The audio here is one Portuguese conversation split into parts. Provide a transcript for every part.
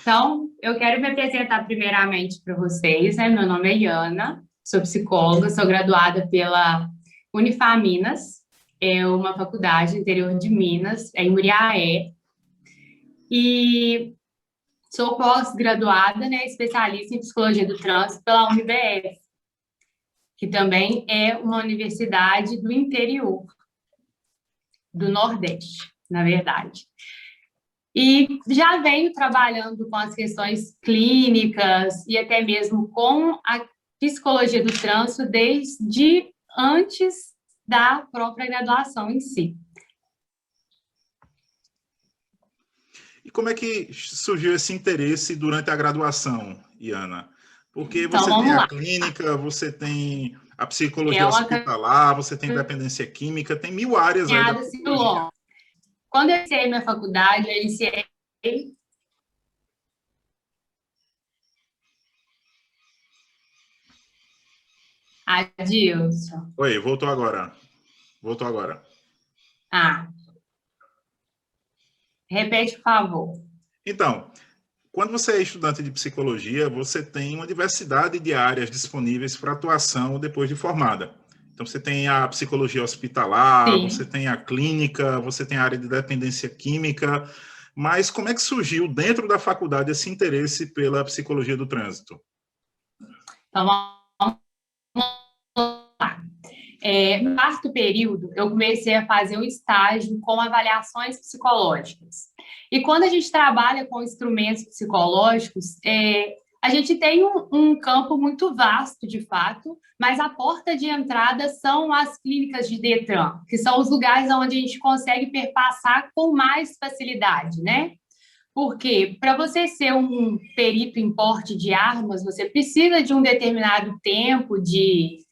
Então, eu quero me apresentar primeiramente para vocês, né? Meu nome é Iana, sou psicóloga, sou graduada pela Unifaminas, é uma faculdade no interior de Minas, em Muriaé, e sou pós-graduada, né, especialista em psicologia do trânsito pela UniBF, que também é uma universidade do interior, do Nordeste, na verdade. E já venho trabalhando com as questões clínicas e até mesmo com a psicologia do trânsito desde antes da própria graduação em si. E como é que surgiu esse interesse durante a graduação, Iana? Porque Então, você tem vamos a lá. clínica, você tem a É psicologia uma hospitalar, você tem dependência química, tem mil áreas aí da caminhada assim psicologia. longa. Quando eu iniciei minha faculdade, eu iniciei... Adilson. Oi, voltou agora. Voltou agora. Ah, repete, por favor. Então, quando você é estudante de psicologia, você tem uma diversidade de áreas disponíveis para atuação depois de formada. Então, você tem a psicologia hospitalar, você Sim. tem a clínica, você tem a área de dependência química, mas como é que surgiu dentro da faculdade esse interesse pela psicologia do trânsito? Então, vamos lá. No quarto período, eu comecei a fazer um estágio com avaliações psicológicas. E quando a gente trabalha com instrumentos psicológicos, a gente tem um campo muito vasto, de fato, mas a porta de entrada são as clínicas de Detran, que são os lugares onde a gente consegue perpassar com mais facilidade, né? Porque para você ser um perito em porte de armas, você precisa de um determinado tempo de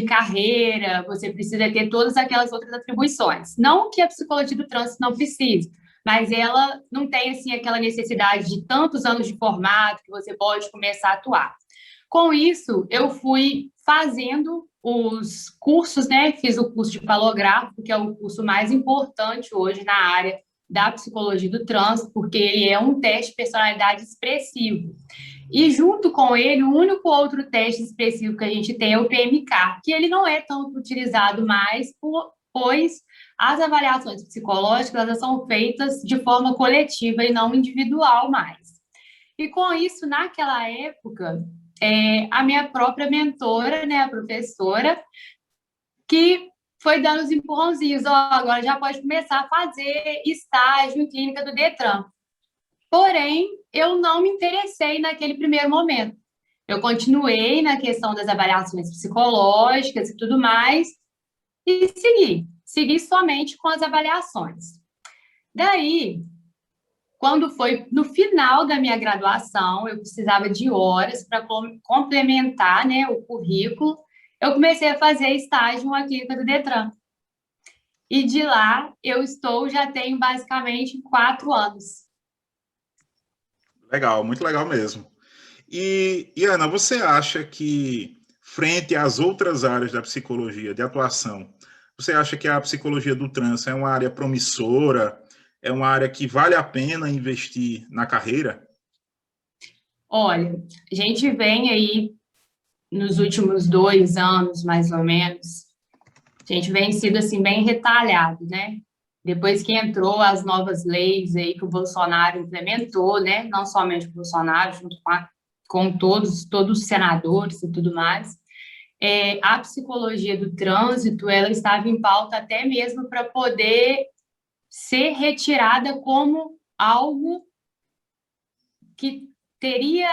carreira, você precisa ter todas aquelas outras atribuições. Não que a psicologia do trânsito não precise, mas ela não tem assim aquela necessidade de tantos anos de formato que você pode começar a atuar. Com isso, eu fui fazendo os cursos, né? Fiz o curso de palográfico, que é o curso mais importante hoje na área da psicologia do trânsito, porque ele é um teste de personalidade expressivo. E junto com ele, o único outro teste expressivo que a gente tem é o PMK, que ele não é tanto utilizado mais, pois as avaliações psicológicas elas são feitas de forma coletiva e não individual mais. E com isso, naquela época, a minha própria mentora, né, a professora, que foi dando os empurrãozinhos, agora já pode começar a fazer estágio em clínica do Detran. Porém, eu não me interessei naquele primeiro momento. Eu continuei na questão das avaliações psicológicas e tudo mais, e segui somente com as avaliações. Daí, quando foi no final da minha graduação, eu precisava de horas para complementar, né, o currículo, eu comecei a fazer estágio na clínica do Detran. E de lá eu já tenho basicamente 4 anos. Legal, muito legal mesmo. E, Ana, você acha que, frente às outras áreas da psicologia de atuação, você acha que a psicologia do trânsito é uma área promissora, é uma área que vale a pena investir na carreira? Olha, a gente vem aí nos últimos 2 anos, mais ou menos, a gente vem sido assim bem retalhado, né? Depois que entrou as novas leis aí que o Bolsonaro implementou, né? Não somente o Bolsonaro, junto com todos os senadores e tudo mais, a psicologia do trânsito ela estava em pauta até mesmo para poder ser retirada como algo que teria,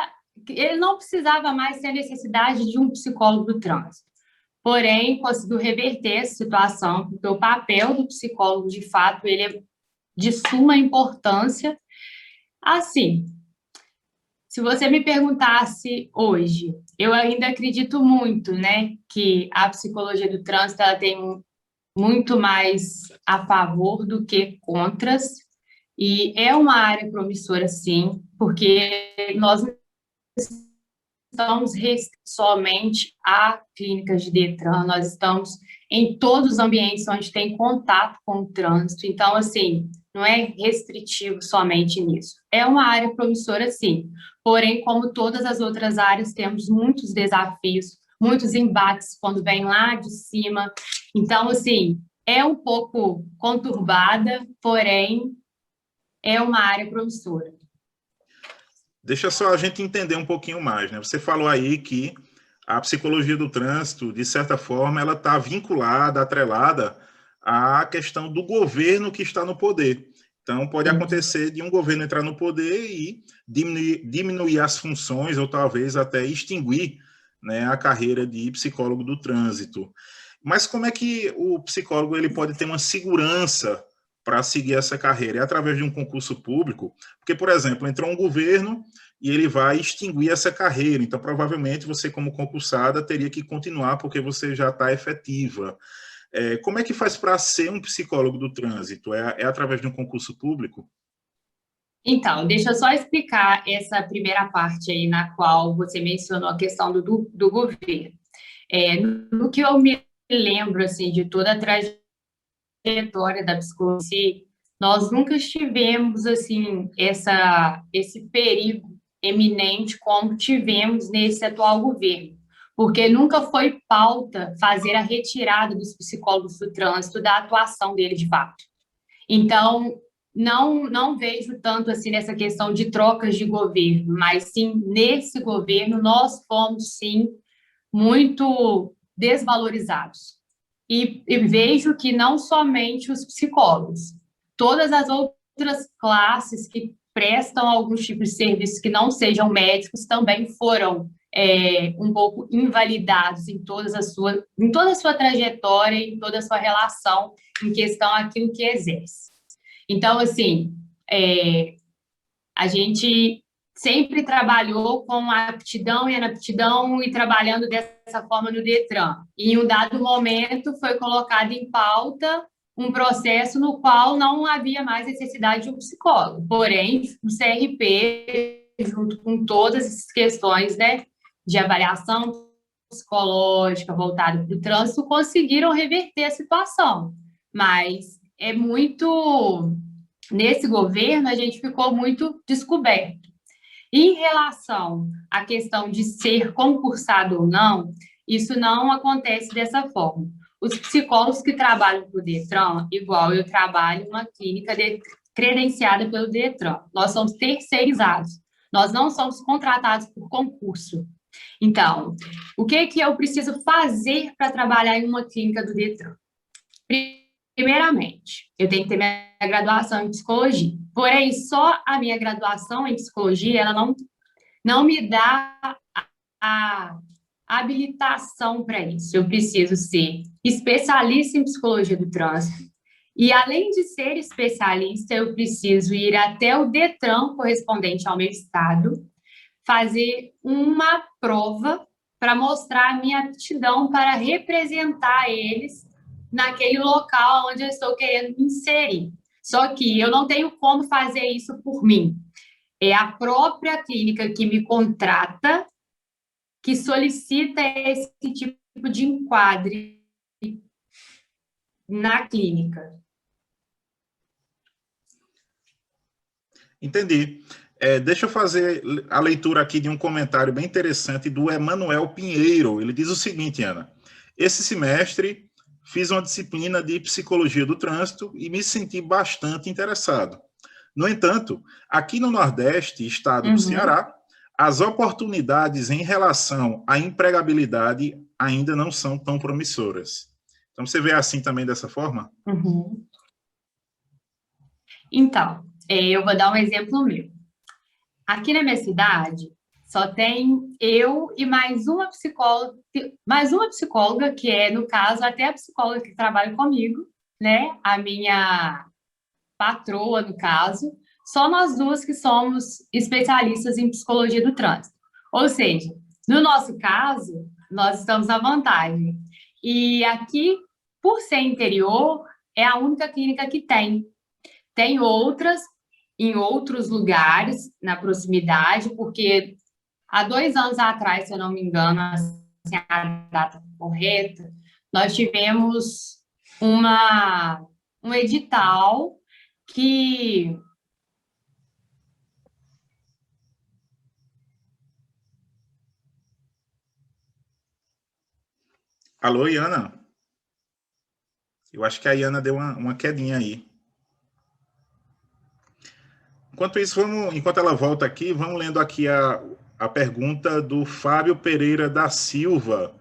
ele não precisava mais ter a necessidade de um psicólogo do trânsito. Porém, conseguiu reverter essa situação, porque o papel do psicólogo, de fato, ele é de suma importância. Assim, se você me perguntasse hoje, eu ainda acredito muito, né, que a psicologia do trânsito ela tem muito mais a favor do que contras, e é uma área promissora, sim, porque nós não estamos restritos somente a clínicas de Detran, nós estamos em todos os ambientes onde tem contato com o trânsito. Então, assim, não é restritivo somente nisso. É uma área promissora, sim. Porém, como todas as outras áreas, temos muitos desafios, muitos embates quando vem lá de cima. Então, assim, é um pouco conturbada, porém, é uma área promissora. Deixa só a gente entender um pouquinho mais, né? Você falou aí que a psicologia do trânsito, de certa forma, ela está vinculada, atrelada à questão do governo que está no poder. Então, pode acontecer de um governo entrar no poder e diminuir as funções, ou talvez até extinguir, né, a carreira de psicólogo do trânsito. Mas como é que o psicólogo ele pode ter uma segurança para seguir essa carreira? É através de um concurso público? Porque, por exemplo, entrou um governo e ele vai extinguir essa carreira. Então, provavelmente, você, como concursada, teria que continuar porque você já está efetiva. Como é que faz para ser um psicólogo do trânsito? É através de um concurso público? Então, deixa eu só explicar essa primeira parte aí, na qual você mencionou a questão do governo. No que eu me lembro, assim, de toda a trajetória da psicologia, nós nunca tivemos, assim, esse perigo eminente como tivemos nesse atual governo, porque nunca foi pauta fazer a retirada dos psicólogos do trânsito da atuação dele de fato. Então, não vejo tanto assim nessa questão de trocas de governo, mas sim nesse governo nós fomos sim muito desvalorizados. E vejo que não somente os psicólogos, todas as outras classes que prestam algum tipo de serviço que não sejam médicos também foram um pouco invalidados em toda a sua trajetória, em toda a sua relação em questão àquilo que exerce. Então, assim, a gente sempre trabalhou com a aptidão e inaptidão e trabalhando dessa forma no Detran. E em um dado momento foi colocado em pauta um processo no qual não havia mais necessidade de um psicólogo. Porém, o CRP, junto com todas essas questões, né, de avaliação psicológica voltada para o trânsito, conseguiram reverter a situação. Mas é muito... Nesse governo, a gente ficou muito descoberto. Em relação à questão de ser concursado ou não, isso não acontece dessa forma. Os psicólogos que trabalham para o Detran, igual eu trabalho em uma clínica credenciada pelo Detran, nós somos terceirizados, nós não somos contratados por concurso. Então, o que eu preciso fazer para trabalhar em uma clínica do Detran? Primeiramente, eu tenho que ter minha graduação em psicologia. Porém, só a minha graduação em psicologia, ela não me dá a habilitação para isso. Eu preciso ser especialista em psicologia do trânsito. E, além de ser especialista, eu preciso ir até o Detran, correspondente ao meu estado, fazer uma prova para mostrar a minha aptidão para representar eles naquele local onde eu estou querendo me inserir. Só que eu não tenho como fazer isso por mim. É a própria clínica que me contrata que solicita esse tipo de enquadre na clínica. Entendi. Deixa eu fazer a leitura aqui de um comentário bem interessante do Emanuel Pinheiro. Ele diz o seguinte, Ana: esse semestre fiz uma disciplina de psicologia do trânsito e me senti bastante interessado. No entanto, aqui no Nordeste, estado do Ceará, as oportunidades em relação à empregabilidade ainda não são tão promissoras. Então, você vê assim também dessa forma? Então, eu vou dar um exemplo meu. Aqui na minha cidade, só tem eu e mais uma psicóloga, que é, no caso, até a psicóloga que trabalha comigo, né? A minha patroa, no caso, só nós duas que somos especialistas em psicologia do trânsito. Ou seja, no nosso caso, nós estamos à vantagem. E aqui, por ser interior, é a única clínica que tem. Tem outras em outros lugares, na proximidade, porque há 2 anos atrás, se eu não me engano, assim, a data correta, nós tivemos um edital que... Alô, Iana? Eu acho que a Iana deu uma quedinha aí. Enquanto isso, enquanto ela volta aqui, vamos lendo aqui a pergunta do Fábio Pereira da Silva,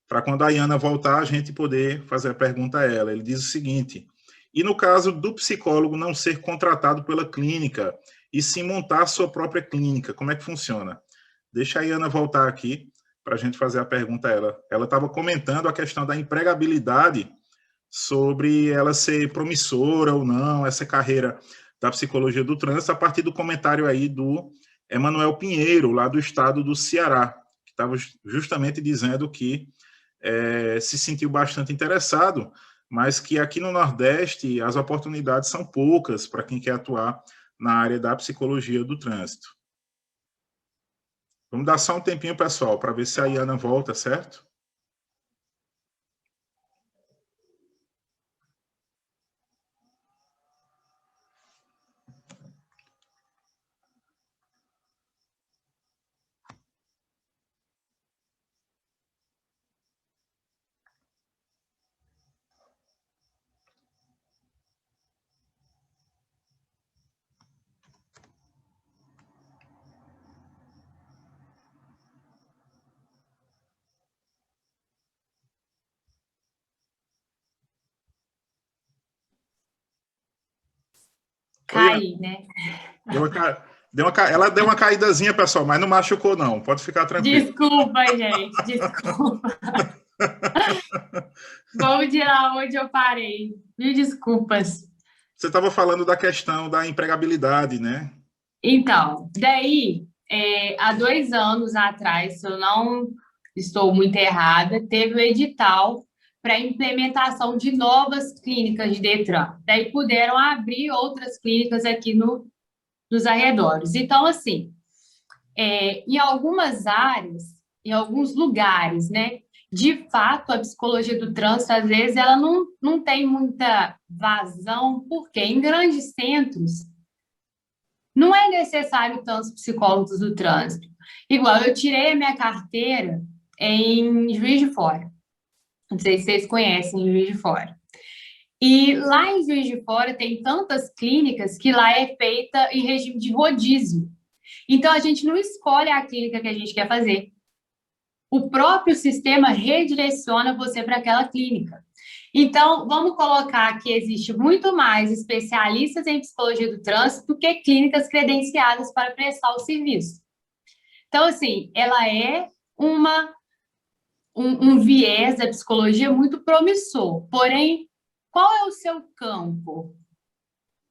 para quando a Iana voltar, a gente poder fazer a pergunta a ela. Ele diz o seguinte: e no caso do psicólogo não ser contratado pela clínica e sim montar sua própria clínica, como é que funciona? Deixa a Iana voltar aqui para a gente fazer a pergunta a ela. Ela estava comentando a questão da empregabilidade, sobre ela ser promissora ou não, essa carreira da psicologia do trânsito, a partir do comentário aí do Emanuel Pinheiro, lá do estado do Ceará, que estava justamente dizendo que se sentiu bastante interessado, mas que aqui no Nordeste as oportunidades são poucas para quem quer atuar na área da psicologia do trânsito. Vamos dar só um tempinho, pessoal, para ver se a Iana volta, certo? Cair, né? Ela deu uma caídazinha, pessoal, mas não machucou, não. Pode ficar tranquilo. Desculpa, gente, desculpa. Vamos de lá onde eu parei. Mil desculpas. Você estava falando da questão da empregabilidade, né? Então, daí, há 2 anos atrás, se eu não estou muito errada, teve o edital para implementação de novas clínicas de Detran. Daí puderam abrir outras clínicas aqui nos arredores. Então, assim, em algumas áreas, em alguns lugares, né? De fato, a psicologia do trânsito, às vezes, ela não tem muita vazão, porque em grandes centros não é necessário tantos psicólogos do trânsito. Igual, eu tirei a minha carteira em Juiz de Fora. Não sei se vocês conhecem Juiz de Fora. E lá em Juiz de Fora tem tantas clínicas que lá é feita em regime de rodízio. Então, a gente não escolhe a clínica que a gente quer fazer. O próprio sistema redireciona você para aquela clínica. Então, vamos colocar que existe muito mais especialistas em psicologia do trânsito do que clínicas credenciadas para prestar o serviço. Então, assim, ela é um viés da psicologia muito promissor. Porém, qual é o seu campo?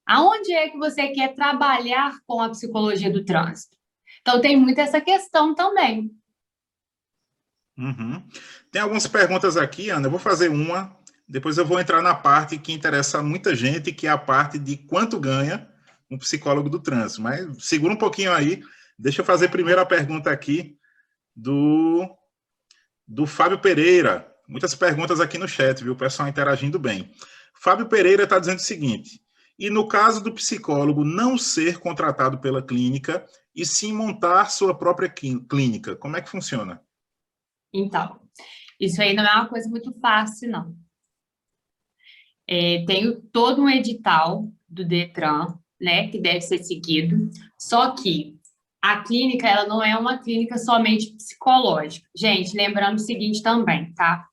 Aonde é que você quer trabalhar com a psicologia do trânsito? Então, tem muito essa questão também. Uhum. Tem algumas perguntas aqui, Ana. Eu vou fazer uma, depois eu vou entrar na parte que interessa a muita gente, que é a parte de quanto ganha um psicólogo do trânsito. Mas segura um pouquinho aí. Deixa eu fazer primeiro a pergunta aqui do Fábio Pereira. Muitas perguntas aqui no chat, viu? O pessoal interagindo bem. Fábio Pereira está dizendo o seguinte: e no caso do psicólogo não ser contratado pela clínica e sim montar sua própria clínica, como é que funciona? Então, isso aí não é uma coisa muito fácil, não. Tem todo um edital do Detran, né, que deve ser seguido, só que a clínica, ela não é uma clínica somente psicológica. Gente, lembrando o seguinte também, tá?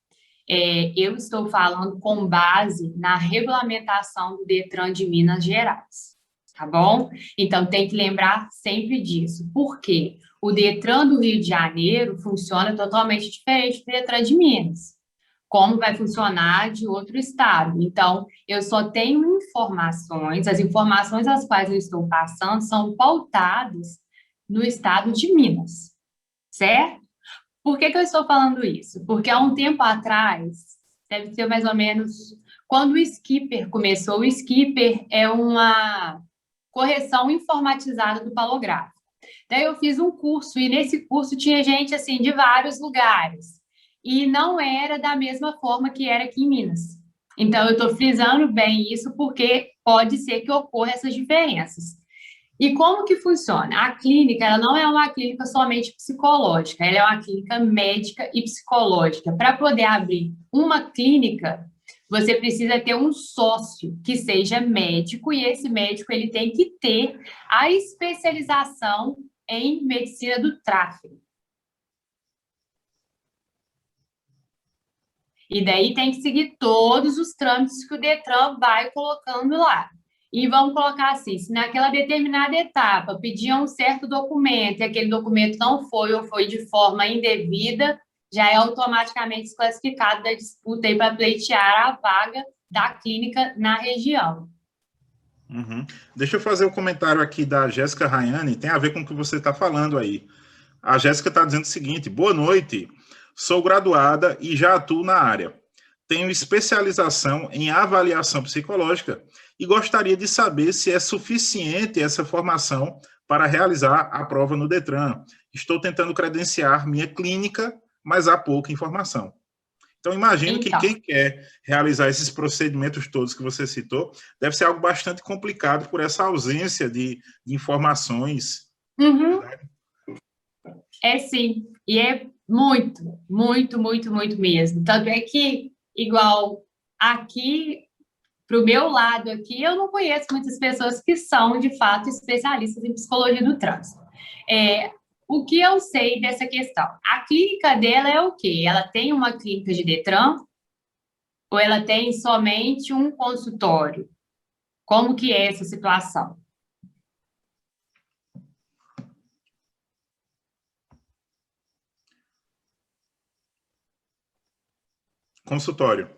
Eu estou falando com base na regulamentação do Detran de Minas Gerais, tá bom? Então, tem que lembrar sempre disso. Por quê? O Detran do Rio de Janeiro funciona totalmente diferente do Detran de Minas. Como vai funcionar de outro estado. Então, eu só tenho informações, as informações às quais eu estou passando são pautadas no estado de Minas, certo? Por que eu estou falando isso? Porque há um tempo atrás, deve ser mais ou menos quando o Skipper começou. O Skipper é uma correção informatizada do palográfico. Daí eu fiz um curso e nesse curso tinha gente assim de vários lugares e não era da mesma forma que era aqui em Minas. Então, eu estou frisando bem isso porque pode ser que ocorra essas diferenças. E como que funciona? A clínica, ela não é uma clínica somente psicológica, ela é uma clínica médica e psicológica. Para poder abrir uma clínica, você precisa ter um sócio que seja médico e esse médico ele tem que ter a especialização em medicina do tráfego. E daí tem que seguir todos os trâmites que o Detran vai colocando lá. E vamos colocar assim, se naquela determinada etapa pediam um certo documento e aquele documento não foi ou foi de forma indevida, já é automaticamente desclassificado da disputa para pleitear a vaga da clínica na região. Uhum. Deixa eu fazer o um comentário aqui da Jéssica Rayane, tem a ver com o que você está falando aí. A Jéssica está dizendo o seguinte: boa noite, sou graduada e já atuo na área. Tenho especialização em avaliação psicológica e gostaria de saber se é suficiente essa formação para realizar a prova no Detran. Estou tentando credenciar minha clínica, mas há pouca informação. Então, imagino que quem quer realizar esses procedimentos todos que você citou, deve ser algo bastante complicado por essa ausência de informações. Uhum. É sim, e é muito, muito, muito, muito mesmo. Tanto é que, igual aqui, para o meu lado aqui, eu não conheço muitas pessoas que são, de fato, especialistas em psicologia do trânsito. O que eu sei dessa questão? A clínica dela é o quê? Ela tem uma clínica de Detran ou ela tem somente um consultório? Como que é essa situação? Consultório.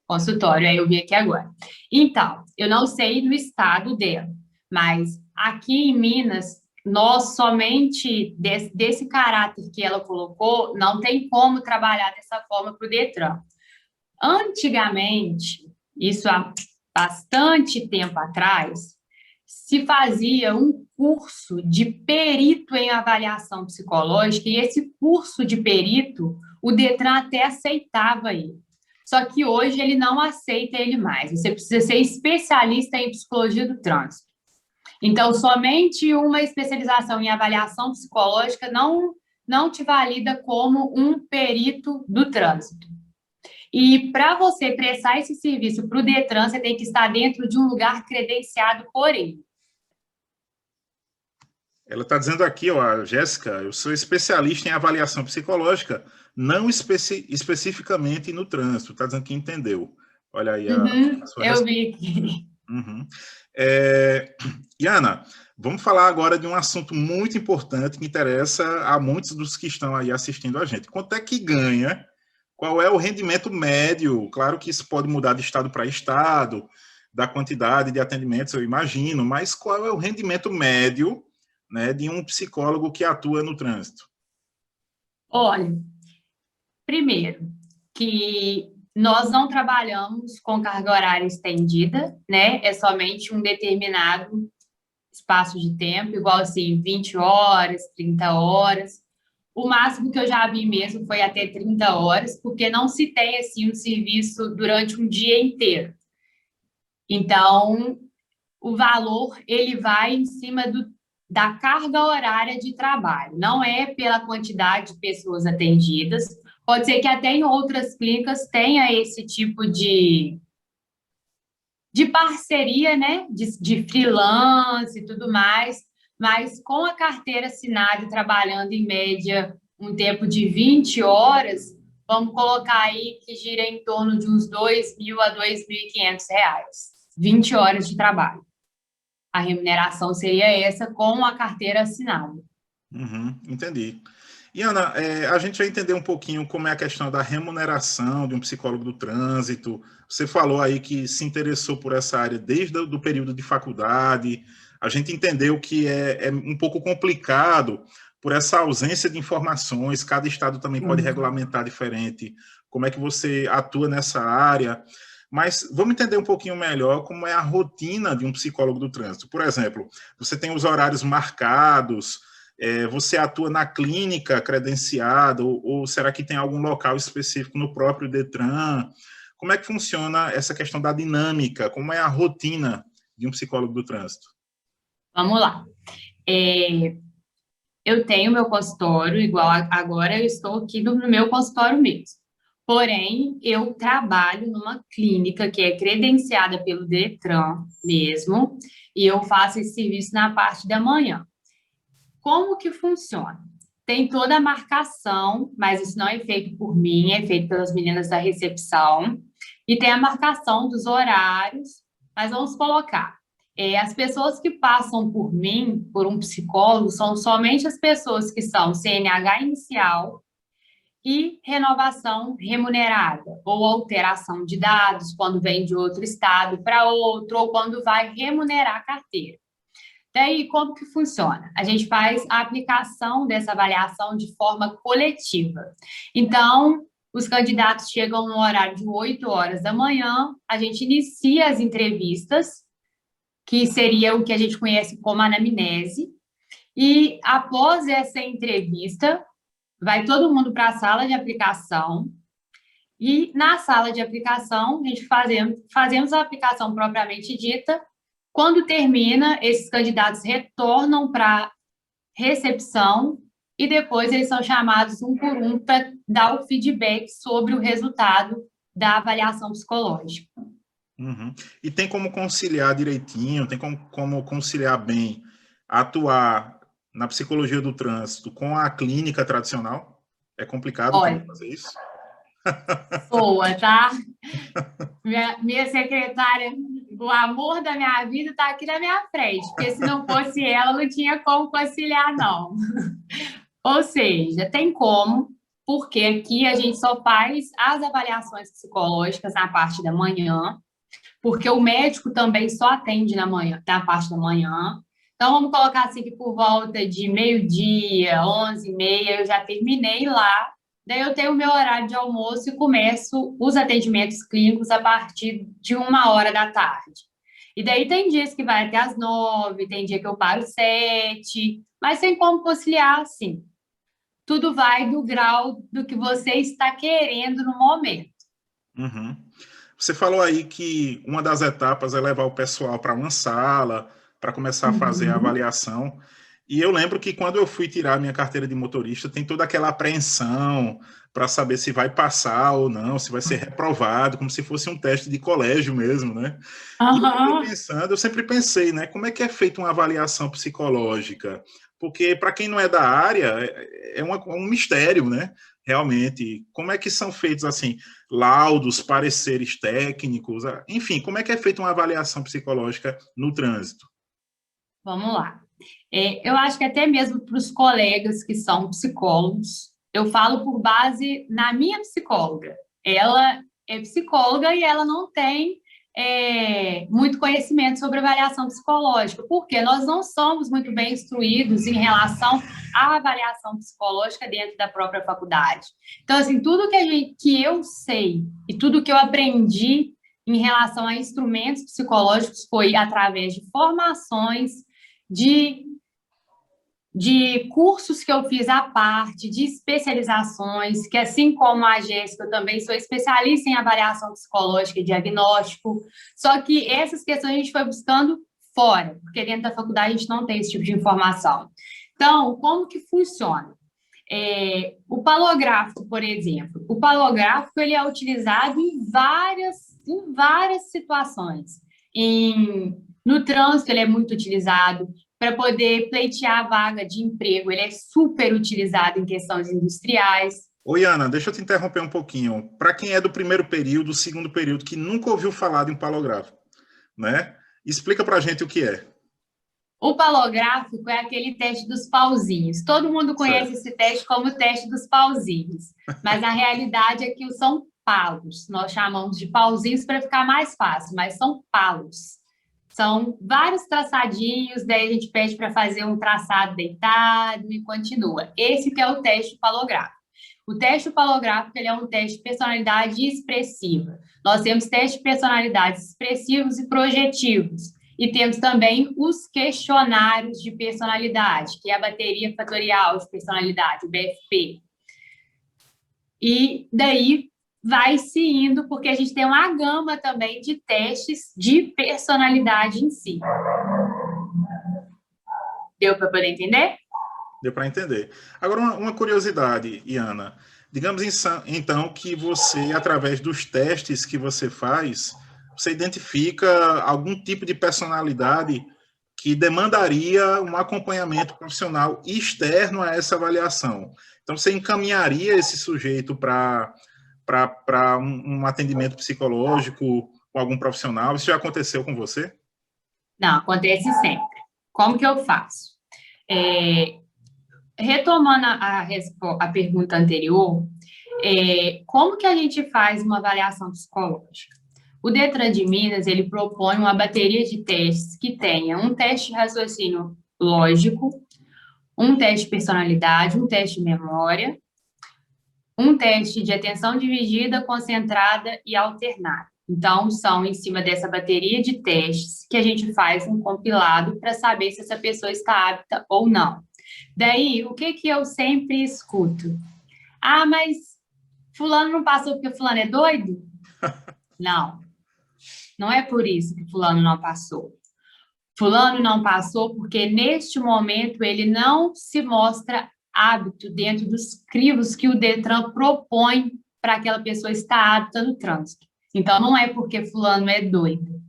Consultório, aí eu vi aqui agora. Então, eu não sei do estado dela, mas aqui em Minas, nós somente desse caráter que ela colocou, não tem como trabalhar dessa forma para o Detran. Antigamente, isso há bastante tempo atrás, se fazia um curso de perito em avaliação psicológica, e esse curso de perito, o Detran até aceitava ele. Só que hoje ele não aceita ele mais. Você precisa ser especialista em psicologia do trânsito. Então, somente uma especialização em avaliação psicológica não te valida como um perito do trânsito. E para você prestar esse serviço para o Detran, você tem que estar dentro de um lugar credenciado por ele. Ela está dizendo aqui, ó, a Jéssica, eu sou especialista em avaliação psicológica, não especificamente no trânsito. Está dizendo que entendeu. Olha aí a sua eu resposta. vi aqui. Uhum. Iana, vamos falar agora de um assunto muito importante que interessa a muitos dos que estão aí assistindo a gente. Quanto é que ganha? Qual é o rendimento médio? Claro que isso pode mudar de estado para estado, da quantidade de atendimentos, eu imagino, mas qual é o rendimento médio, né, de um psicólogo que atua no trânsito? Olha, primeiro, que nós não trabalhamos com carga horária estendida, né? É somente um determinado espaço de tempo, igual assim, 20 horas, 30 horas. O máximo que eu já vi mesmo foi até 30 horas, porque não se tem assim um serviço durante um dia inteiro. Então, o valor ele vai em cima da carga horária de trabalho, não é pela quantidade de pessoas atendidas. Pode ser que até em outras clínicas tenha esse tipo de parceria, né? De freelance e tudo mais, mas com a carteira assinada e trabalhando em média um tempo de 20 horas, vamos colocar aí que gira em torno de uns R$ 2.000 a R$ 2.500. 20 horas de trabalho. A remuneração seria essa com a carteira assinada. Uhum, entendi. E, Ana, a gente vai entender um pouquinho como é a questão da remuneração de um psicólogo do trânsito. Você falou aí que se interessou por essa área desde o período de faculdade. A gente entendeu que é um pouco complicado por essa ausência de informações. Cada estado também pode regulamentar diferente. Como é que você atua nessa área? Mas vamos entender um pouquinho melhor como é a rotina de um psicólogo do trânsito. Por exemplo, você tem os horários marcados, você atua na clínica credenciada, ou será que tem algum local específico no próprio Detran? Como é que funciona essa questão da dinâmica? Como é a rotina de um psicólogo do trânsito? Vamos lá. Eu tenho meu consultório, igual agora eu estou aqui no meu consultório mesmo. Porém, eu trabalho numa clínica que é credenciada pelo Detran mesmo, e eu faço esse serviço na parte da manhã. Como que funciona? Tem toda a marcação, mas isso não é feito por mim, é feito pelas meninas da recepção, e tem a marcação dos horários, mas vamos colocar. As pessoas que passam por mim, por um psicólogo, são somente as pessoas que são CNH inicial e renovação remunerada, ou alteração de dados, quando vem de outro estado para outro, ou quando vai remunerar a carteira. Daí, como que funciona? A gente faz a aplicação dessa avaliação de forma coletiva. Então, os candidatos chegam no horário de 8 horas da manhã, a gente inicia as entrevistas, que seria o que a gente conhece como anamnese, e após essa entrevista, vai todo mundo para a sala de aplicação, e na sala de aplicação, a gente fazemos a aplicação propriamente dita. Quando termina, esses candidatos retornam para recepção e depois eles são chamados um por um para dar o feedback sobre o resultado da avaliação psicológica. Uhum. E tem como conciliar direitinho, tem como conciliar bem, atuar na psicologia do trânsito com a clínica tradicional? É complicado também Olha, fazer isso? boa, tá? Minha secretária, o amor da minha vida está aqui na minha frente, porque se não fosse ela, não tinha como conciliar, não. Ou seja, tem como, porque aqui a gente só faz as avaliações psicológicas na parte da manhã, porque o médico também só atende na manhã, na parte da manhã. Então, vamos colocar assim que por volta de meio-dia, 11h30, eu já terminei lá. Daí eu tenho o meu horário de almoço e começo os atendimentos clínicos a partir de 1 hora da tarde. E daí tem dias que vai até as 9, tem dia que eu paro 7, mas tem como conciliar assim. Tudo vai do grau do que você está querendo no momento. Uhum. Você falou aí que uma das etapas é levar o pessoal para uma sala para começar a fazer a Uhum. avaliação. E eu lembro que quando eu fui tirar minha carteira de motorista, tem toda aquela apreensão para saber se vai passar ou não, se vai ser reprovado, como se fosse um teste de colégio mesmo, né? E eu fiquei Aham. pensando, eu sempre pensei, né? Como é que é feita uma avaliação psicológica? Porque para quem não é da área, é um mistério, né? Realmente, como é que são feitos assim laudos, pareceres técnicos, enfim, como é que é feita uma avaliação psicológica no trânsito? Vamos lá. Eu acho que até mesmo para os colegas que são psicólogos, eu falo por base na minha psicóloga. Ela é psicóloga e ela não tem muito conhecimento sobre avaliação psicológica, porque nós não somos muito bem instruídos em relação à avaliação psicológica dentro da própria faculdade. Então, assim, tudo que eu sei e tudo que eu aprendi em relação a instrumentos psicológicos foi através de formações, de cursos que eu fiz à parte, de especializações, que assim como a Jéssica, eu também sou especialista em avaliação psicológica e diagnóstico, só que essas questões a gente foi buscando fora, porque dentro da faculdade a gente não tem esse tipo de informação. Então, como que funciona? O palográfico, por exemplo. O palográfico ele é utilizado em várias situações. No trânsito, ele é muito utilizado para poder pleitear a vaga de emprego. Ele é super utilizado em questões industriais. Oi, Ana, deixa eu te interromper um pouquinho. Para quem é do primeiro período, segundo período, que nunca ouviu falar de um palográfico, né? Explica para a gente o que é. O palográfico é aquele teste dos pauzinhos. Todo mundo conhece Certo. esse teste como o teste dos pauzinhos, mas a realidade é que são palos. Nós chamamos de pauzinhos para ficar mais fácil, mas são palos. São vários traçadinhos, daí a gente pede para fazer um traçado deitado e continua. Esse que é o teste palográfico. O teste palográfico ele é um teste de personalidade expressiva. Nós temos testes de personalidades expressivos e projetivos. E temos também os questionários de personalidade, que é a bateria fatorial de personalidade, o BFP. E daí vai se indo, porque a gente tem uma gama também de testes de personalidade em si. Deu para poder entender? Deu para entender. Agora, uma curiosidade, Iana. Digamos, então, que você, através dos testes que você faz, você identifica algum tipo de personalidade que demandaria um acompanhamento profissional externo a essa avaliação. Então, você encaminharia esse sujeito para um atendimento psicológico com algum profissional? Isso já aconteceu com você? Não, acontece sempre. Como que eu faço? Retomando a pergunta anterior, como que a gente faz uma avaliação psicológica? O Detran de Minas, ele propõe uma bateria de testes que tenha um teste de raciocínio lógico, um teste de personalidade, um teste de memória, um teste de atenção dividida, concentrada e alternada. Então, são em cima dessa bateria de testes que a gente faz um compilado para saber se essa pessoa está apta ou não. Daí, o que eu sempre escuto? Ah, mas fulano não passou porque fulano é doido? Não, não é por isso que fulano não passou. Fulano não passou porque, neste momento, ele não se mostra hábito dentro dos crivos que o Detran propõe para aquela pessoa estar apta no trânsito. Então, não é porque fulano é doido.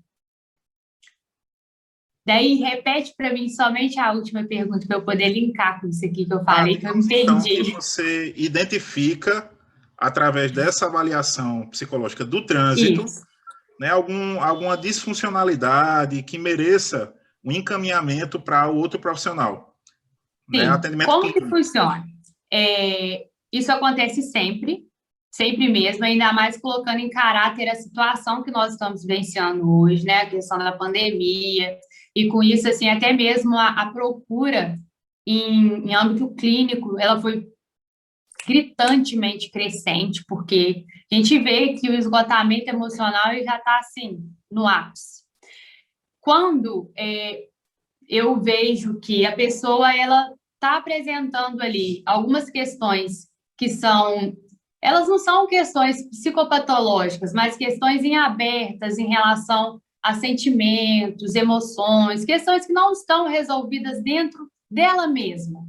Daí, repete para mim somente a última pergunta para eu poder linkar com isso aqui que eu falei, que eu me então, perdi. que você identifica, através dessa avaliação psicológica do trânsito, né, alguma disfuncionalidade que mereça um encaminhamento para o outro profissional. Sim. Né, atendimento Como clínico. que funciona? Isso acontece sempre, sempre mesmo, ainda mais colocando em caráter a situação que nós estamos vivenciando hoje, né? A questão da pandemia, e com isso, assim, até mesmo a procura em âmbito clínico, ela foi gritantemente crescente, porque a gente vê que o esgotamento emocional já está, assim, no ápice. Quando eu vejo que a pessoa, ela está apresentando ali algumas questões que elas não são questões psicopatológicas, mas questões em abertas em relação a sentimentos, emoções, questões que não estão resolvidas dentro dela mesma.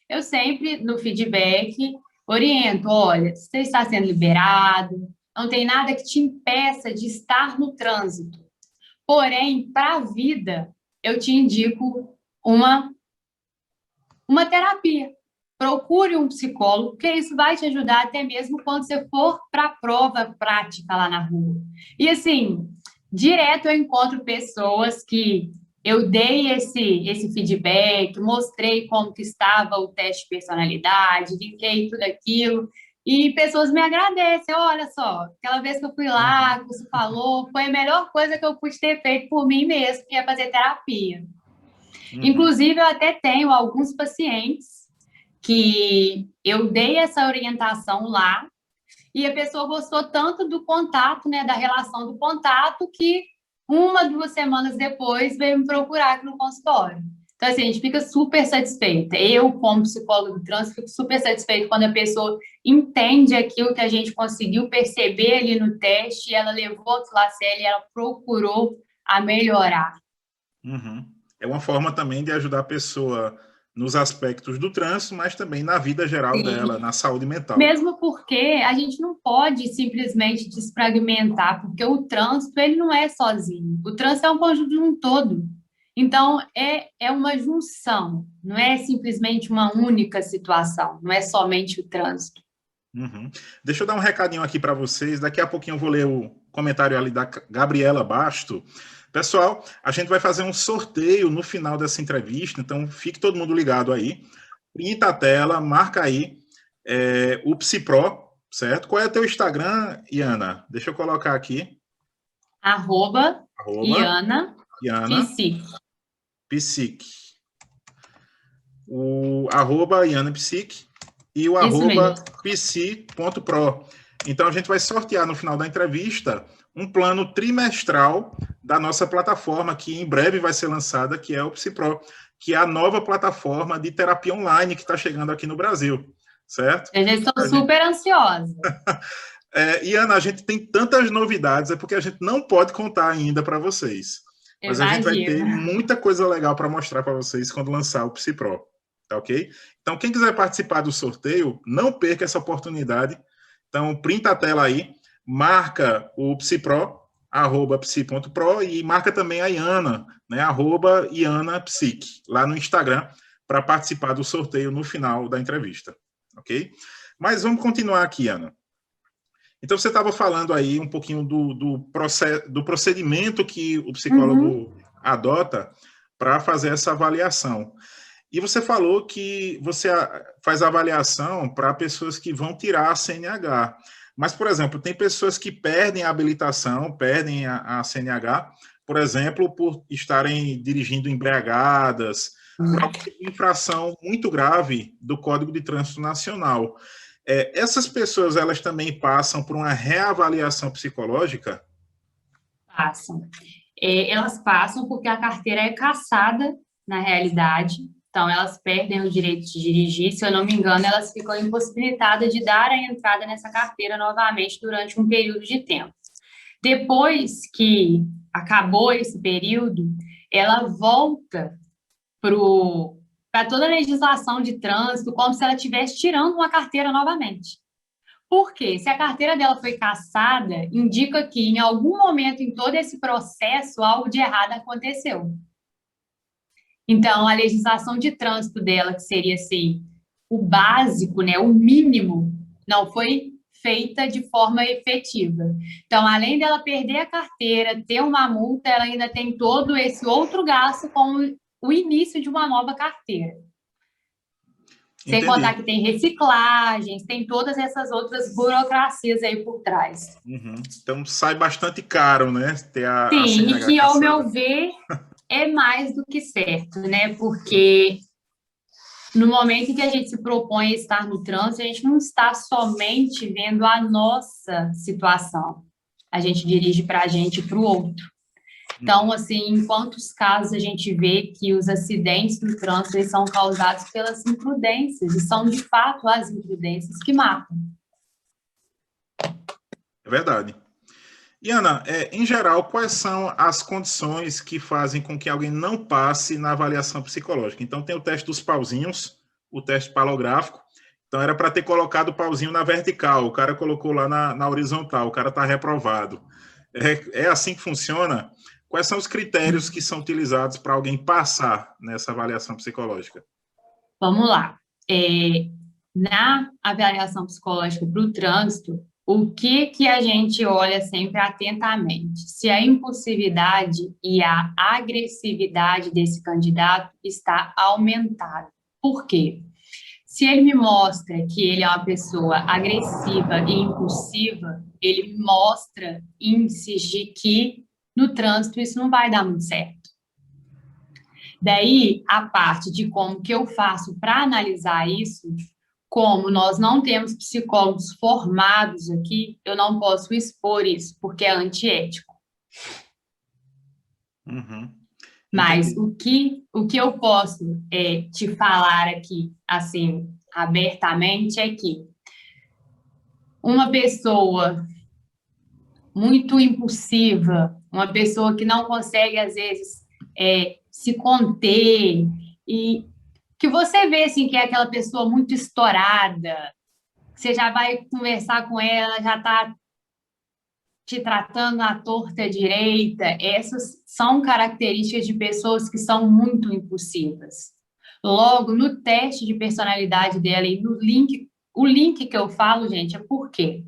Eu sempre, no feedback, oriento, olha, você está sendo liberado, não tem nada que te impeça de estar no trânsito. Porém, para a vida, eu te indico uma terapia. Procure um psicólogo, porque isso vai te ajudar até mesmo quando você for para a prova prática lá na rua. E assim, direto eu encontro pessoas que eu dei esse feedback, mostrei como que estava o teste de personalidade, linkei tudo aquilo, e pessoas me agradecem. Olha só, aquela vez que eu fui lá, que você falou, foi a melhor coisa que eu pude ter feito por mim mesmo, que é fazer terapia. Inclusive, eu até tenho alguns pacientes que eu dei essa orientação lá e a pessoa gostou tanto do contato, né, da relação do contato, que 2 semanas depois veio me procurar aqui no consultório. Então, assim, a gente fica super satisfeita. Eu, como psicólogo do trânsito, fico super satisfeita quando a pessoa entende aquilo que a gente conseguiu perceber ali no teste, e ela levou aquilo a sério e ela procurou a melhorar. É uma forma também de ajudar a pessoa nos aspectos do trânsito, mas também na vida geral Sim. dela, na saúde mental. Mesmo porque a gente não pode simplesmente desfragmentar, porque o trânsito ele não é sozinho. O trânsito é um conjunto de um todo. Então, é uma junção, não é simplesmente uma única situação, não é somente o trânsito. Deixa eu dar um recadinho aqui para vocês. Daqui a pouquinho eu vou ler o comentário ali da Gabriela Basto. Pessoal, a gente vai fazer um sorteio no final dessa entrevista, então fique todo mundo ligado aí. Printa a tela, marca aí o Psipro, certo? Qual é o teu Instagram, Iana? Deixa eu colocar aqui. @, Iana Psic. O @Iana Psic e o @psi.pro. Então, a gente vai sortear no final da entrevista um plano trimestral da nossa plataforma, que em breve vai ser lançada, que é o Psipro, que é a nova plataforma de terapia online que está chegando aqui no Brasil, certo? Eu já estou super ansiosa. E, Ana, a gente tem tantas novidades, é porque a gente não pode contar ainda para vocês. Mas a gente vai ter Imagina. muita coisa legal para mostrar para vocês quando lançar o PsiPro, tá ok? Então, quem quiser participar do sorteio, não perca essa oportunidade. Então, printa a tela aí, marca o PsiPro, @psi.pro, e marca também a Iana, né, @IanaPsic, lá no Instagram, para participar do sorteio no final da entrevista, ok? Mas vamos continuar aqui, Ana. Então, você estava falando aí um pouquinho do procedimento que o psicólogo adota para fazer essa avaliação. E você falou que você faz avaliação para pessoas que vão tirar a CNH. Mas, por exemplo, tem pessoas que perdem a habilitação, perdem a CNH, por exemplo, por estarem dirigindo embriagadas, por alguma infração muito grave do Código de Trânsito Nacional. Essas pessoas, elas também passam por uma reavaliação psicológica? Passam. Elas passam porque a carteira é cassada, na realidade, então elas perdem o direito de dirigir. Se eu não me engano, elas ficam impossibilitadas de dar a entrada nessa carteira novamente durante um período de tempo. Depois que acabou esse período, ela volta para toda a legislação de trânsito, como se ela estivesse tirando uma carteira novamente. Por quê? Se a carteira dela foi cassada, indica que em algum momento em todo esse processo algo de errado aconteceu. Então, a legislação de trânsito dela, que seria assim, o básico, né, o mínimo, não foi feita de forma efetiva. Então, além dela perder a carteira, ter uma multa, ela ainda tem todo esse outro gasto com o início de uma nova carteira. Sem Entendi. contar que tem reciclagens, tem todas essas outras burocracias aí por trás. Uhum. Então, sai bastante caro, né? Ter a Sim, e CNH que, ao cassada. meu ver, é mais do que certo, né? Porque no momento em que a gente se propõe a estar no trânsito, a gente não está somente vendo a nossa situação. A gente dirige para a gente e para o outro. Então, assim, em quantos casos a gente vê que os acidentes no trânsito eles são causados pelas imprudências, e são, de fato, as imprudências que matam. É verdade. E, Ana, em geral, quais são as condições que fazem com que alguém não passe na avaliação psicológica? Então, tem o teste dos pauzinhos, o teste palográfico. Então, era para ter colocado o pauzinho na vertical, o cara colocou lá na horizontal, o cara está reprovado. É assim que funciona? Quais são os critérios que são utilizados para alguém passar nessa avaliação psicológica? Vamos lá. Na avaliação psicológica para o trânsito, o que a gente olha sempre atentamente? Se a impulsividade e a agressividade desse candidato está aumentada. Por quê? Se ele me mostra que ele é uma pessoa agressiva e impulsiva, ele me mostra índices de que no trânsito isso não vai dar muito certo. Daí, a parte de como que eu faço para analisar isso, como nós não temos psicólogos formados aqui, eu não posso expor isso, porque é antiético. Uhum. Mas Entendi. o que eu posso te falar aqui, assim, abertamente, é que uma pessoa muito impulsiva, uma pessoa que não consegue, às vezes, se conter, e que você vê, assim, que é aquela pessoa muito estourada, você já vai conversar com ela, já está te tratando à torta direita, essas são características de pessoas que são muito impulsivas. Logo, no teste de personalidade dela e no link, o link que eu falo, gente, é por quê?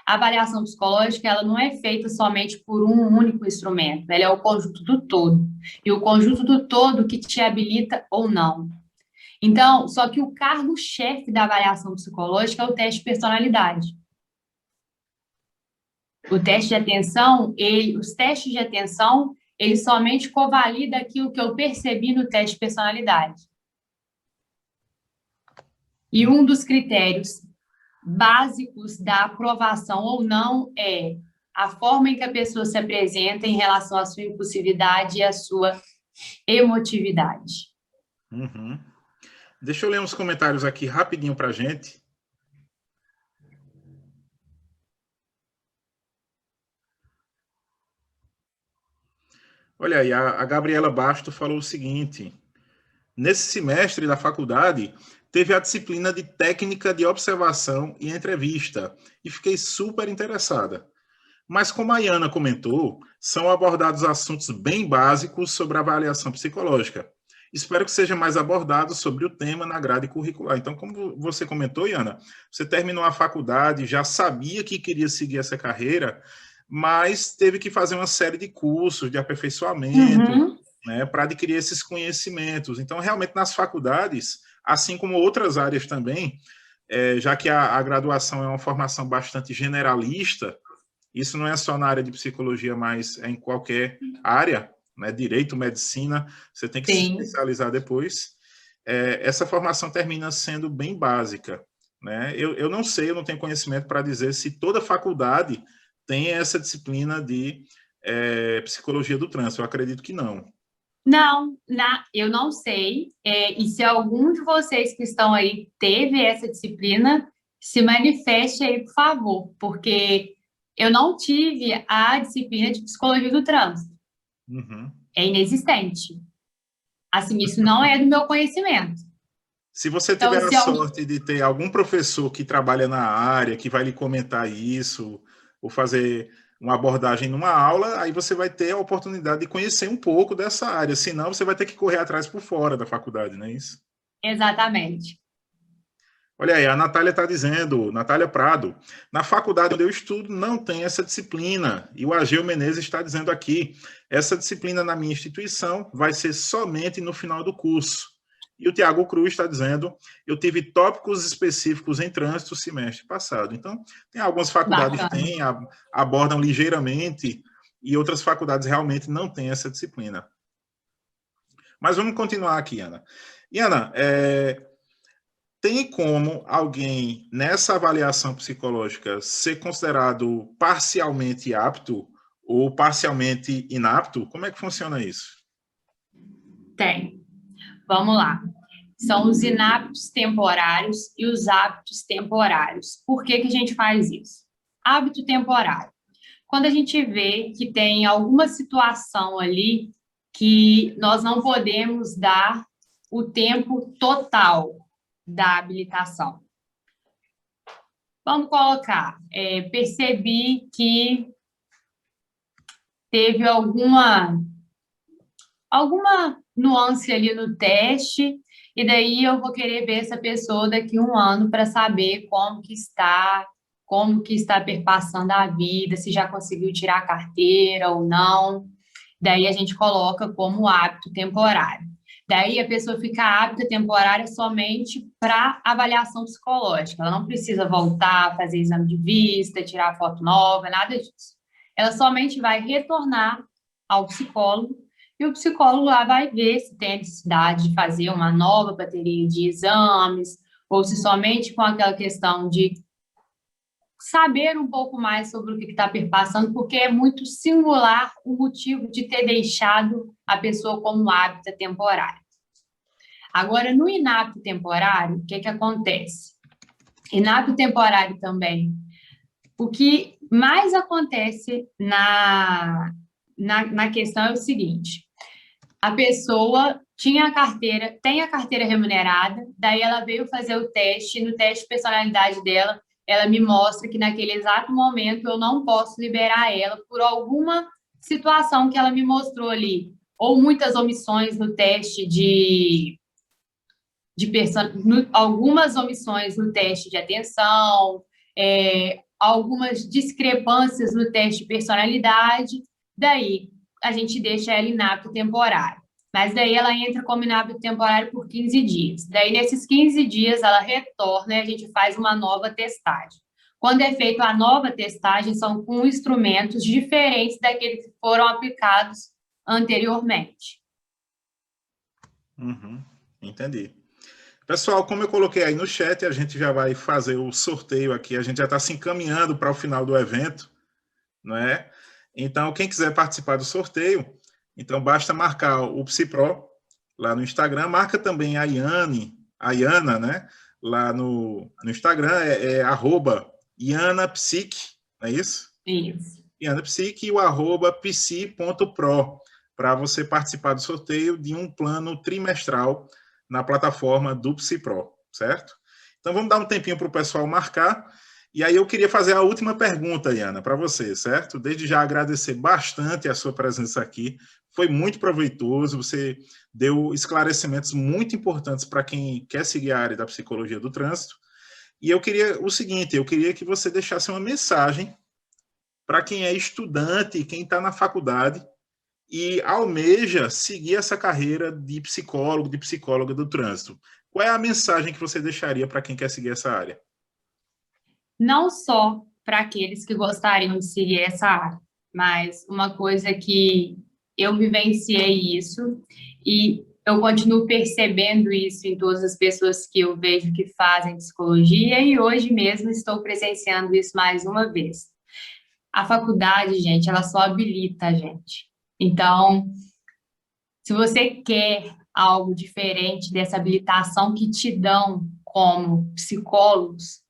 A avaliação psicológica, ela não é feita somente por um único instrumento, ela é o conjunto do todo. E o conjunto do todo que te habilita ou não. Então, só que o cargo-chefe da avaliação psicológica é o teste de personalidade. O teste de atenção, os testes de atenção, ele somente covalida aquilo que eu percebi no teste de personalidade. E um dos critérios básicos da aprovação ou não é a forma em que a pessoa se apresenta em relação à sua impulsividade e à sua emotividade. Uhum. Deixa eu ler uns comentários aqui rapidinho para a gente. Olha aí, a Gabriela Basto falou o seguinte: nesse semestre da faculdade, teve a disciplina de técnica de observação e entrevista, e fiquei super interessada. Mas, como a Iana comentou, são abordados assuntos bem básicos sobre avaliação psicológica. Espero que seja mais abordado sobre o tema na grade curricular. Então, como você comentou, Iana, você terminou a faculdade, já sabia que queria seguir essa carreira, mas teve que fazer uma série de cursos de aperfeiçoamento, Uhum. né, para adquirir esses conhecimentos. Então, realmente, nas faculdades, assim como outras áreas também, já que a graduação é uma formação bastante generalista, isso não é só na área de psicologia, mas é em qualquer área, né? Direito, medicina, você tem que se Sim. especializar depois. Essa formação termina sendo bem básica, né? Eu não sei, eu não tenho conhecimento para dizer se toda faculdade tem essa disciplina de psicologia do trânsito. Eu acredito que não. Não, eu não sei. E se algum de vocês que estão aí teve essa disciplina, se manifeste aí, por favor, porque eu não tive a disciplina de psicologia do trânsito. Uhum. É inexistente. Assim, isso não é do meu conhecimento. Se você Então, tiver a se algum... sorte de ter algum professor que trabalha na área, que vai lhe comentar isso, ou fazer uma abordagem numa aula, aí você vai ter a oportunidade de conhecer um pouco dessa área. Senão, você vai ter que correr atrás por fora da faculdade, não é isso? Exatamente. Olha aí, a Natália está dizendo, Natália Prado, na faculdade onde eu estudo não tem essa disciplina. E o Ageu Menezes está dizendo aqui, essa disciplina na minha instituição vai ser somente no final do curso. E o Tiago Cruz está dizendo, eu tive tópicos específicos em trânsito semestre passado. Então, tem algumas faculdades que Bacana. têm, abordam ligeiramente, e outras faculdades realmente não têm essa disciplina. Mas vamos continuar aqui, Ana. E, Ana, tem como alguém, nessa avaliação psicológica, ser considerado parcialmente apto ou parcialmente inapto? Como é que funciona isso? Tem. Vamos lá. São os inaptos temporários e os aptos temporários. Por que que a gente faz isso? Hábito temporário. Quando a gente vê que tem alguma situação ali que nós não podemos dar o tempo total da habilitação. Vamos colocar, percebi que teve alguma nuance ali no teste, e daí eu vou querer ver essa pessoa daqui a um ano para saber como que está perpassando a vida, se já conseguiu tirar a carteira ou não. Daí a gente coloca como hábito temporário. Daí a pessoa fica apta temporária somente para avaliação psicológica. Ela não precisa voltar a fazer exame de vista, tirar foto nova, nada disso. Ela somente vai retornar ao psicólogo e o psicólogo lá vai ver se tem a necessidade de fazer uma nova bateria de exames ou se somente com aquela questão de saber um pouco mais sobre o que está perpassando, porque é muito singular o motivo de ter deixado a pessoa como hábito temporário. Agora, no inapto temporário, o que, que acontece? Inapto temporário também. O que mais acontece na questão é o seguinte: a pessoa tem a carteira remunerada, daí ela veio fazer o teste, no teste de personalidade dela, ela me mostra que naquele exato momento eu não posso liberar ela por alguma situação que ela me mostrou ali, ou muitas omissões no teste algumas omissões no teste de atenção, algumas discrepâncias no teste de personalidade, daí a gente deixa ela inapto temporário. Mas daí ela entra como inapto temporário por 15 dias. Daí, nesses 15 dias, ela retorna e a gente faz uma nova testagem. Quando é feita a nova testagem, são com instrumentos diferentes daqueles que foram aplicados anteriormente. Uhum, entendi. Pessoal, como eu coloquei aí no chat, a gente já vai fazer o sorteio aqui, a gente já está se encaminhando para o final do evento, não é? Então, quem quiser participar do sorteio, então basta marcar o PsiPro lá no Instagram, marca também a Iana, né? Lá no Instagram, @IanaPsique, não é isso? Isso. IanaPsique e o @psi.pro. para você participar do sorteio de um plano trimestral na plataforma do PsiPro, certo? Então, vamos dar um tempinho para o pessoal marcar. E aí eu queria fazer a última pergunta, Iana, para você, certo? Desde já agradecer bastante a sua presença aqui. Foi muito proveitoso, você deu esclarecimentos muito importantes para quem quer seguir a área da psicologia do trânsito. E eu queria o seguinte, eu queria que você deixasse uma mensagem para quem é estudante, quem está na faculdade e almeja seguir essa carreira de psicólogo, de psicóloga do trânsito. Qual é a mensagem que você deixaria para quem quer seguir essa área? Não só para aqueles que gostariam de seguir essa área, mas uma coisa que eu vivenciei isso e eu continuo percebendo isso em todas as pessoas que eu vejo que fazem psicologia e hoje mesmo estou presenciando isso mais uma vez. A faculdade, gente, ela só habilita a gente. Então, se você quer algo diferente dessa habilitação que te dão como psicólogos,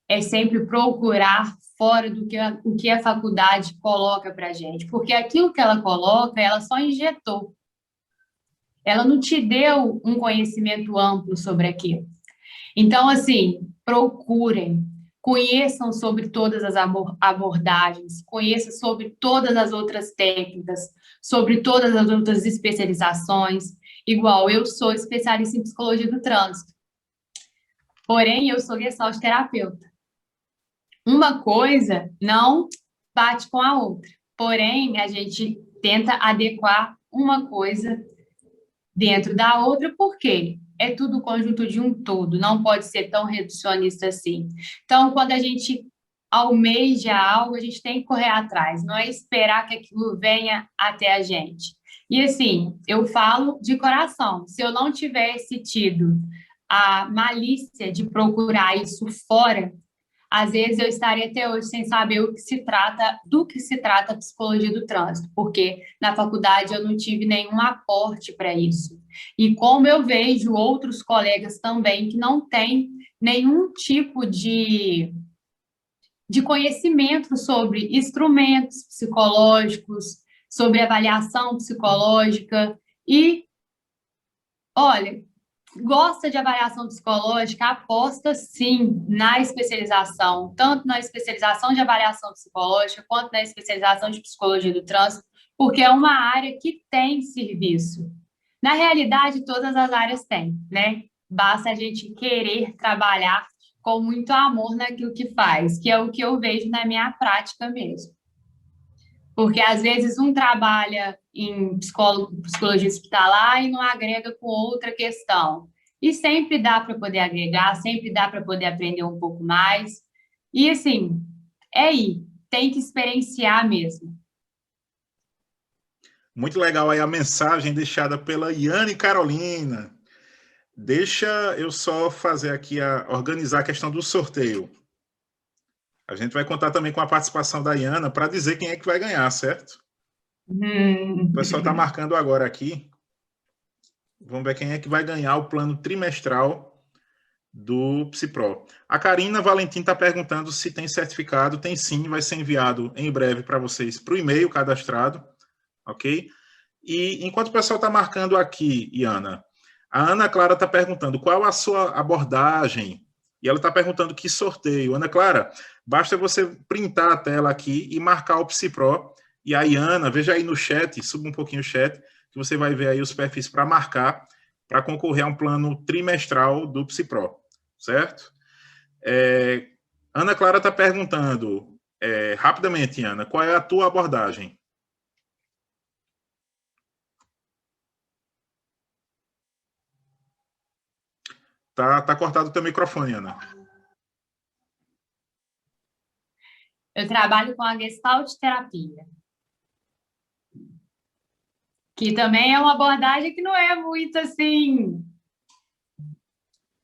é sempre procurar fora do que o que a faculdade coloca para a gente, porque aquilo que ela coloca, ela só injetou. Ela não te deu um conhecimento amplo sobre aquilo. Então, assim, procurem, conheçam sobre todas as abordagens, conheçam sobre todas as outras técnicas, sobre todas as outras especializações. Igual eu sou especialista em psicologia do trânsito, porém eu sou gestalt terapeuta. Uma coisa não bate com a outra, porém a gente tenta adequar uma coisa dentro da outra, porque é tudo conjunto de um todo, não pode ser tão reducionista assim. Então, quando a gente almeja algo, a gente tem que correr atrás, não é esperar que aquilo venha até a gente. E assim, eu falo de coração, se eu não tivesse tido a malícia de procurar isso fora, às vezes eu estaria até hoje sem saber do que se trata a psicologia do trânsito, porque na faculdade eu não tive nenhum aporte para isso. E como eu vejo outros colegas também que não têm nenhum tipo de conhecimento sobre instrumentos psicológicos, sobre avaliação psicológica, e olha, gosta de avaliação psicológica, aposta sim na especialização, tanto na especialização de avaliação psicológica quanto na especialização de psicologia do trânsito, porque é uma área que tem serviço. Na realidade, todas as áreas têm, né? Basta a gente querer trabalhar com muito amor naquilo que faz, que é o que eu vejo na minha prática mesmo. Porque às vezes um trabalha em psicologia hospitalar e não agrega com outra questão. E sempre dá para poder agregar, sempre dá para poder aprender um pouco mais. E assim, é aí, tem que experienciar mesmo. Muito legal aí a mensagem deixada pela Iane Carolina. Deixa eu só fazer aqui, organizar a questão do sorteio. A gente vai contar também com a participação da Iana para dizer quem é que vai ganhar, certo? O pessoal está marcando agora aqui. Vamos ver quem é que vai ganhar o plano trimestral do PsiPro. A Karina Valentim está perguntando se tem certificado. Tem sim, vai ser enviado em breve para vocês para o e-mail cadastrado, ok? E enquanto o pessoal está marcando aqui, Iana, a Ana Clara está perguntando qual a sua abordagem, e ela está perguntando que sorteio. Ana Clara, basta você printar a tela aqui e marcar o PsiPro, e a Iana, veja aí no chat, suba um pouquinho o chat, que você vai ver aí os perfis para marcar, para concorrer a um plano trimestral do PsiPro, certo? Ana Clara está perguntando, rapidamente, Ana, qual é a tua abordagem? Tá cortado o teu microfone, Ana. Eu trabalho com a Gestalt terapia, que também é uma abordagem que não é muito assim,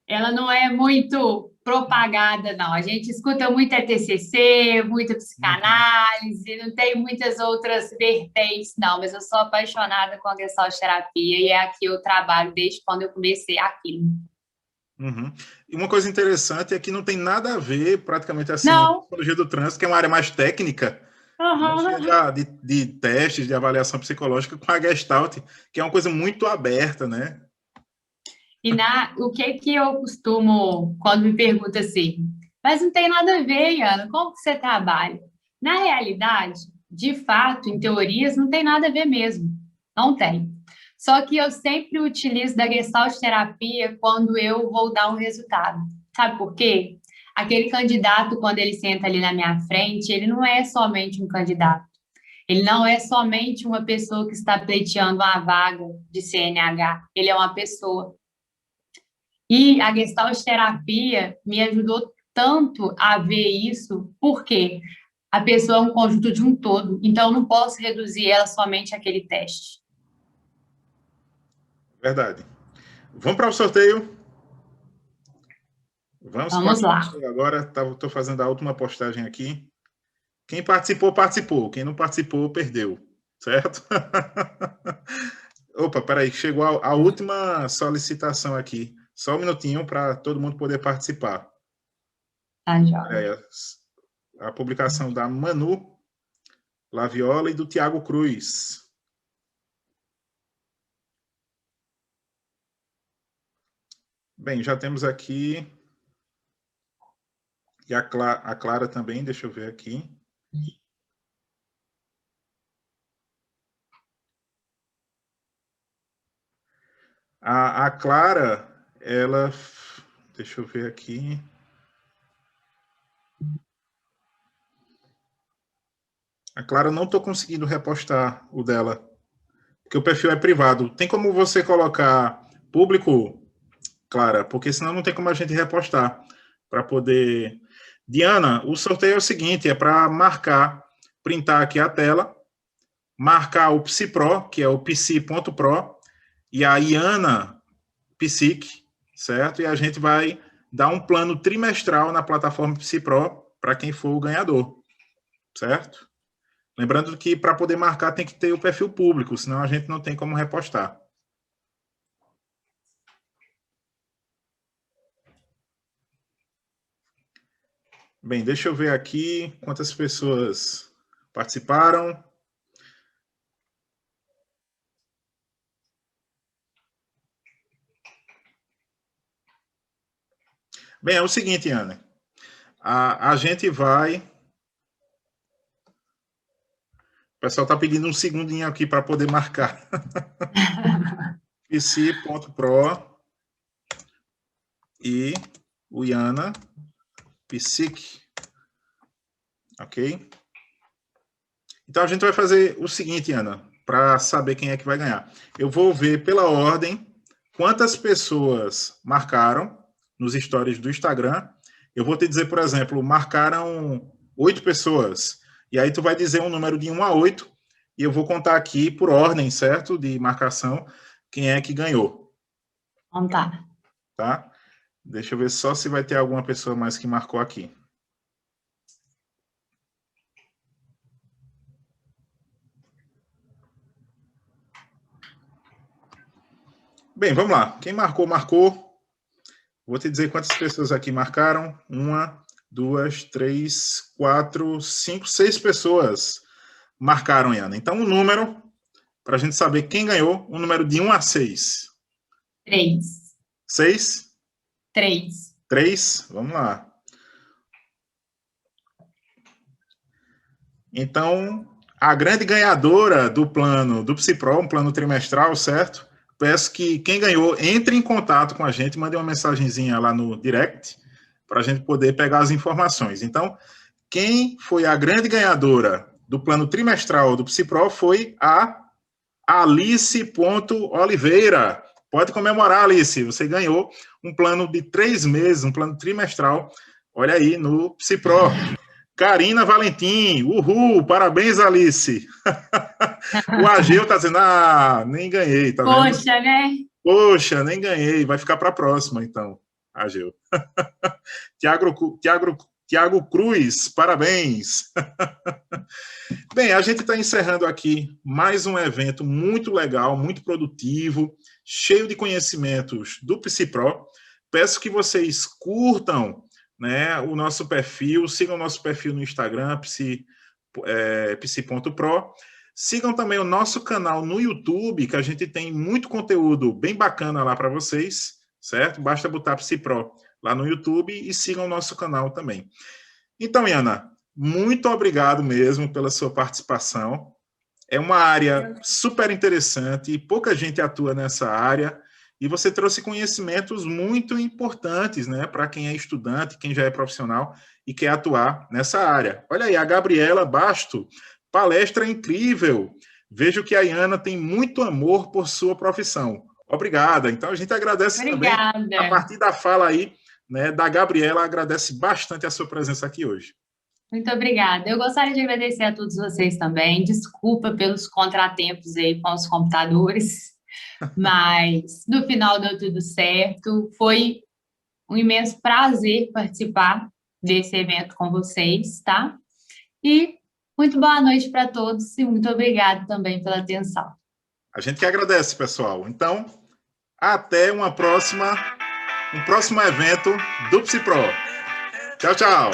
ela não é muito propagada, não. A gente escuta muito TCC, muita psicanálise, não tem muitas outras vertentes, não, mas eu sou apaixonada com a Gestalt terapia e é aqui eu trabalho desde quando eu comecei aqui. Uhum. E uma coisa interessante é que não tem nada a ver, praticamente assim, com a Não, psicologia do trânsito, que é uma área mais técnica, Não cheia Aham. de testes, de avaliação psicológica com a Gestalt, que é uma coisa muito aberta, né? E o que eu costumo, quando me pergunta assim, mas não tem nada a ver, Ana, como que você trabalha? Na realidade, de fato, em teorias, não tem nada a ver mesmo. Não tem. Só que eu sempre utilizo da Gestalt terapia quando eu vou dar um resultado. Sabe por quê? Aquele candidato, quando ele senta ali na minha frente, ele não é somente um candidato. Ele não é somente uma pessoa que está pleiteando uma vaga de CNH. Ele é uma pessoa. E a Gestalt terapia me ajudou tanto a ver isso, porque a pessoa é um conjunto de um todo, então eu não posso reduzir ela somente àquele teste. Verdade. Vamos para o sorteio? Vamos para Vamos o lá. sorteio agora. Estou fazendo a última postagem aqui. Quem participou, participou. Quem não participou, perdeu. Certo? Opa, peraí, chegou a última solicitação aqui. Só um minutinho para todo mundo poder participar. Tá, joia. Peraí, a publicação da Manu Laviola e do Tiago Cruz. Bem, já temos aqui. E a Clara também, deixa eu ver aqui. A Clara, ela. Deixa eu ver aqui. A Clara, não estou conseguindo repostar o dela, porque o perfil é privado. Tem como você colocar público, Clara? Porque senão não tem como a gente repostar para poder. Diana, o sorteio é o seguinte: é para marcar, printar aqui a tela, marcar o PsiPro, que é o psi.pro, e a Iana Psic, certo? E a gente vai dar um plano trimestral na plataforma PsiPro para quem for o ganhador, certo? Lembrando que para poder marcar tem que ter o perfil público, senão a gente não tem como repostar. Bem, deixa eu ver aqui quantas pessoas participaram. Bem, é o seguinte, Ana. A gente vai... O pessoal está pedindo um segundinho aqui para poder marcar. psi.pro e o Iana Psic. Ok? Então a gente vai fazer o seguinte, Ana, para saber quem é que vai ganhar. Eu vou ver pela ordem quantas pessoas marcaram nos stories do Instagram. Eu vou te dizer, por exemplo, marcaram 8 pessoas. E aí tu vai dizer um número de 1 a 8 e eu vou contar aqui por ordem, certo? De marcação, quem é que ganhou. Então tá. Tá? Deixa eu ver só se vai ter alguma pessoa mais que marcou aqui. Bem, vamos lá. Quem marcou, marcou. Vou te dizer quantas pessoas aqui marcaram. 1, 2, 3, 4, 5, 6 pessoas marcaram, Ana. Então, um número, para a gente saber quem ganhou, um número de 1 a 6. 3. 6? 3. 3? Vamos lá. Então, a grande ganhadora do plano do PsiPro, um plano trimestral, certo? Peço que quem ganhou entre em contato com a gente, mande uma mensagenzinha lá no direct, para a gente poder pegar as informações. Então, quem foi a grande ganhadora do plano trimestral do PsiPro foi a Alice.Oliveira. Pode comemorar, Alice. Você ganhou um plano de 3 meses, um plano trimestral. Olha aí, no PsiPro. Karina Valentim. Uhul, parabéns, Alice. O Ageu tá dizendo, nem ganhei, tá vendo? Poxa, né? Poxa, nem ganhei. Vai ficar para a próxima, então, Ageu. Tiago Cruz, parabéns. Bem, a gente está encerrando aqui mais um evento muito legal, muito produtivo, cheio de conhecimentos do PsiPro. Peço que vocês curtam, né, o nosso perfil, sigam o nosso perfil no Instagram, psi.pro. Sigam também o nosso canal no YouTube, que a gente tem muito conteúdo bem bacana lá para vocês, certo? Basta botar PsiPro lá no YouTube e sigam o nosso canal também. Então, Iana, muito obrigado mesmo pela sua participação. É uma área super interessante e pouca gente atua nessa área. E você trouxe conhecimentos muito importantes, né, para quem é estudante, quem já é profissional e quer atuar nessa área. Olha aí, a Gabriela Basto, palestra incrível. Vejo que a Iana tem muito amor por sua profissão. Obrigada. Então, a gente agradece também, a partir da fala aí, né, da Gabriela, agradece bastante a sua presença aqui hoje. Muito obrigada. Eu gostaria de agradecer a todos vocês também. Desculpa pelos contratempos aí com os computadores, mas no final deu tudo certo. Foi um imenso prazer participar desse evento com vocês, tá? E muito boa noite para todos e muito obrigada também pela atenção. A gente que agradece, pessoal. Então, até um próximo evento do PsiPro. Tchau, tchau.